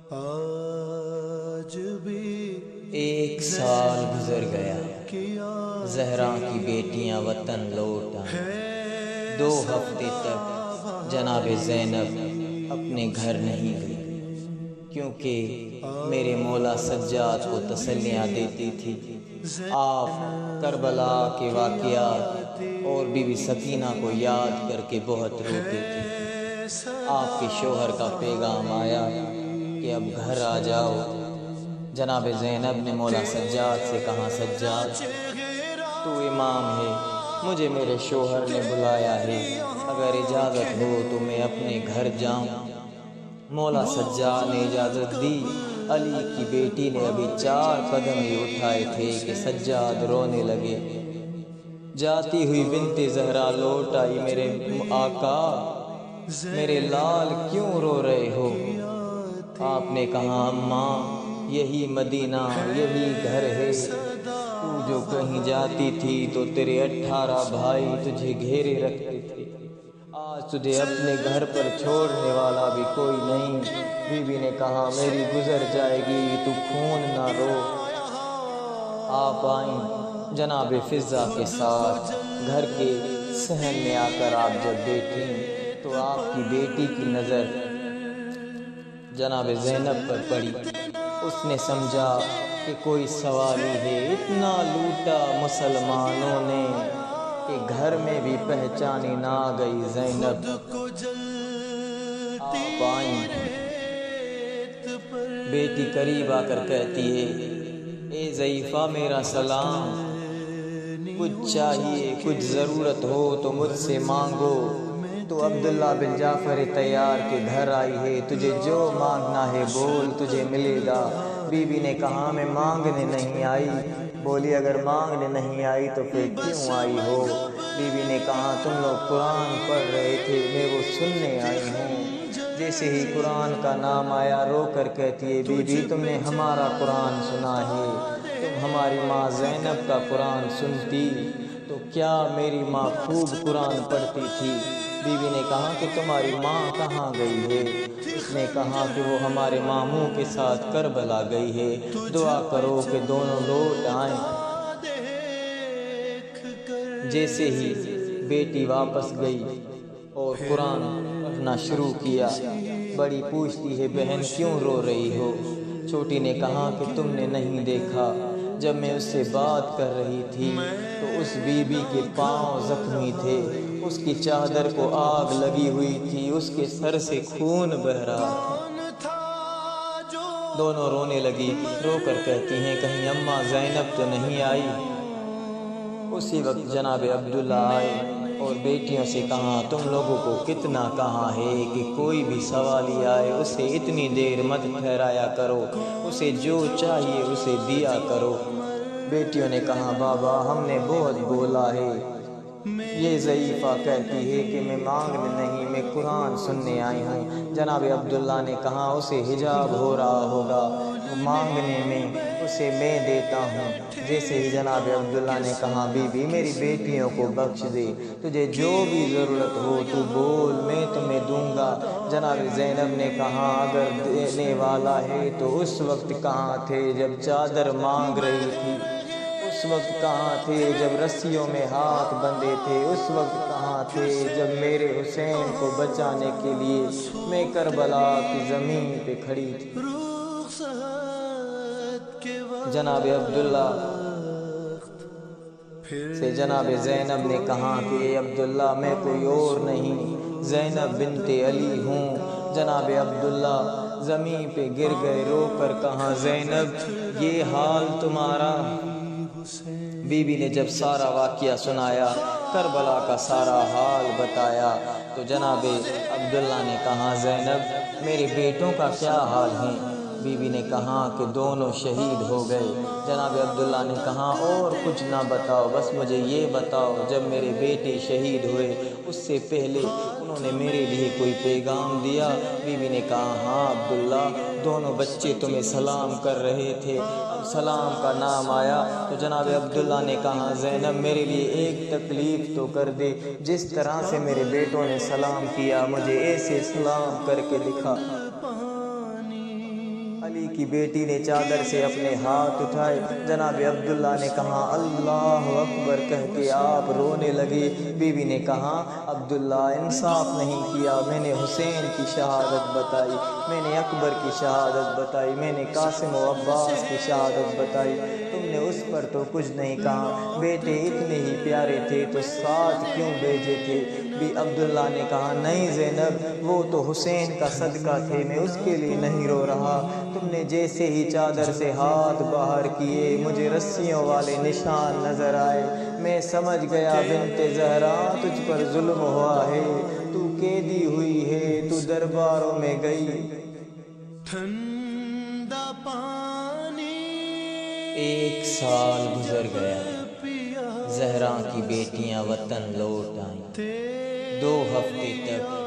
آج بھی 1 سال گزر گیا، زہرا کی بیٹیاں وطن لوٹ آئیں۔ 2 ہفتے تک جناب زینب اپنے گھر نہیں گئی، کیونکہ میرے مولا سجاد کو تسلیاں دیتی تھی۔ آپ کربلا کے واقعات اور بی بی سکینہ کو یاد کر کے بہت روتے تھے۔ آپ کے شوہر کا پیغام آیا کہ اب گھر آ جاؤ۔ جناب زینب نے مولا سجاد سے کہا، سجاد تو امام ہے، مجھے میرے شوہر نے بلایا ہے، اگر اجازت ہو تو میں اپنے گھر جاؤں۔ مولا سجاد نے اجازت دی۔ علی کی بیٹی نے ابھی 4 قدم ہی اٹھائے تھے کہ سجاد رونے لگے۔ جاتی ہوئی بنت زہرا لوٹ آئی، میرے آقا، میرے لال کیوں رو رہے ہو؟ آپ نے کہا، اماں یہی مدینہ، یہی گھر ہے، تو جو کہیں جاتی تھی تو تیرے 18 بھائی تجھے گھیرے رکھتے تھے، آج تجھے اپنے گھر پر چھوڑنے والا بھی کوئی نہیں۔ بی بی نے کہا، میری گزر جائے گی، تو خون نہ رو۔ آپ آئیں جناب فضہ کے ساتھ، گھر کے صحن میں آ کر آپ جب بیٹھیں تو آپ کی بیٹی کی نظر جناب زینب پر پڑی۔ اس نے سمجھا کہ کوئی سوالی ہے، اتنا لوٹا مسلمانوں نے کہ گھر میں بھی پہچانی نہ گئی زینب۔ آپ آئیں، بیٹی قریب آ کر کہتی ہے، اے ضعیفہ میرا سلام، کچھ چاہیے، کچھ ضرورت ہو تو مجھ سے مانگو۔ تو عبداللہ بن جعفر طیار کے گھر آئی ہے، تجھے جو مانگنا ہے بول، تجھے ملے گا۔ بی بی نے کہا، میں مانگنے نہیں آئی۔ بولی، اگر مانگنے نہیں آئی تو پھر کیوں آئی ہو؟ بی بی نے کہا، تم لوگ قرآن پڑھ رہے تھے، میں وہ سننے آئی ہوں۔ جیسے ہی قرآن کا نام آیا رو کر کہتی ہے، بی بی تم نے ہمارا قرآن سنا ہے، تم ہماری ماں زینب کا قرآن سنتی تو کیا میری ماں خوب قرآن پڑھتی تھی؟ بی بی نے کہا کہ تمہاری ماں کہاں گئی ہے؟ اس نے کہا کہ وہ ہمارے ماموں کے ساتھ کربلا گئی ہے، دعا کرو کہ دونوں لوٹ آئیں۔ جیسے ہی بیٹی واپس گئی اور قرآن پڑھنا شروع کیا، بڑی پوچھتی ہے، بہن کیوں رو رہی ہو؟ چھوٹی نے کہا کہ تم نے نہیں دیکھا، جب میں اس سے بات کر رہی تھی تو اس بی بی کے پاؤں زخمی تھے، اس کی چادر کو آگ لگی ہوئی تھی، اس کے سر سے خون بہہ رہا تھا۔ دونوں رونے لگی، رو کر کہتی ہیں، کہیں اماں زینب تو نہیں آئی؟ اسی وقت جناب عبداللہ آئے اور بیٹیوں سے کہا، تم لوگوں کو کتنا کہا ہے کہ کوئی بھی سوالی آئے اسے اتنی دیر مت ٹھہرایا کرو، اسے جو چاہیے اسے دیا کرو۔ بیٹیوں نے کہا، بابا ہم نے بہت بولا ہے، یہ ضعیفہ کہتی ہے کہ میں مانگنے نہیں، میں قرآن سننے آئی ہوں۔ جناب عبداللہ نے کہا، اسے حجاب ہو رہا ہوگا، مانگنے میں اسے میں دیتا ہوں۔ جیسے ہی جناب عبداللہ نے کہا، بی بی میری بیٹیوں کو بخش دے، تجھے جو بھی ضرورت ہو تو بول، میں تمہیں دوں گا۔ جناب زینب نے کہا، اگر دینے والا ہے تو اس وقت کہاں تھے جب چادر مانگ رہی تھی؟ اس وقت کہاں تھے جب رسیوں میں ہاتھ بندھے تھے؟ اس وقت کہاں تھے جب میرے حسین کو بچانے کے لیے میں کربلا کی زمین پہ کھڑی تھی؟ جناب عبداللہ سے جناب زینب نے کہا کہ اے عبداللہ میں کوئی اور نہیں، زینب بنت علی ہوں۔ جناب عبداللہ زمین پہ گر گئے، رو کر کہا، زینب یہ حال تمہارا؟ بی بی نے جب سارا واقعہ سنایا، کربلا کا سارا حال بتایا، تو جناب عبداللہ نے کہا، زینب میرے بیٹوں کا کیا حال ہے؟ بی بی نے کہا کہ دونوں شہید ہو گئے۔ جناب عبداللہ نے کہا، اور کچھ نہ بتاؤ، بس مجھے یہ بتاؤ، جب میرے بیٹے شہید ہوئے اس سے پہلے انہوں نے میرے لیے کوئی پیغام دیا؟ بی بی نے کہا، ہاں عبداللہ، دونوں بچے تمہیں سلام کر رہے تھے، اب سلام کا نام آیا تو جناب عبداللہ نے کہا، زینب میرے لیے ایک تکلیف تو کر دے، جس طرح سے میرے بیٹوں نے سلام کیا مجھے ایسے سلام کر کے دکھا۔ علی کی بیٹی نے چادر سے اپنے ہاتھ اٹھائے، جناب عبداللہ نے کہا اللہ اکبر کہہ کے آپ رونے لگے۔ بیوی نے کہا عبداللہ انصاف نہیں کیا، میں نے حسین کی شہادت بتائی، میں نے اکبر کی شہادت بتائی، میں نے قاسم و عباس کی شہادت بتائی، تم نے اس پر تو کچھ نہیں کہا، بیٹے اتنے ہی پیارے تھے تو ساتھ کیوں بھیجے تھے؟ بھی عبداللہ نے کہا نہیں زینب، وہ تو حسین کا صدقہ تھے، میں اس کے لیے نہیں رو رہا، تم نے جیسے ہی چادر سے ہاتھ باہر کیے مجھے رسیوں والے نشان نظر آئے، میں سمجھ گیا بنت زہرا تجھ پر ظلم ہوا ہے، تو قیدی ہوئی ہے، تو درباروں میں گئی۔ ٹھنڈا پانی 1 سال گزر گیا، زہرا کی بیٹیاں وطن لوٹ آئیں، 2 ہفتے تک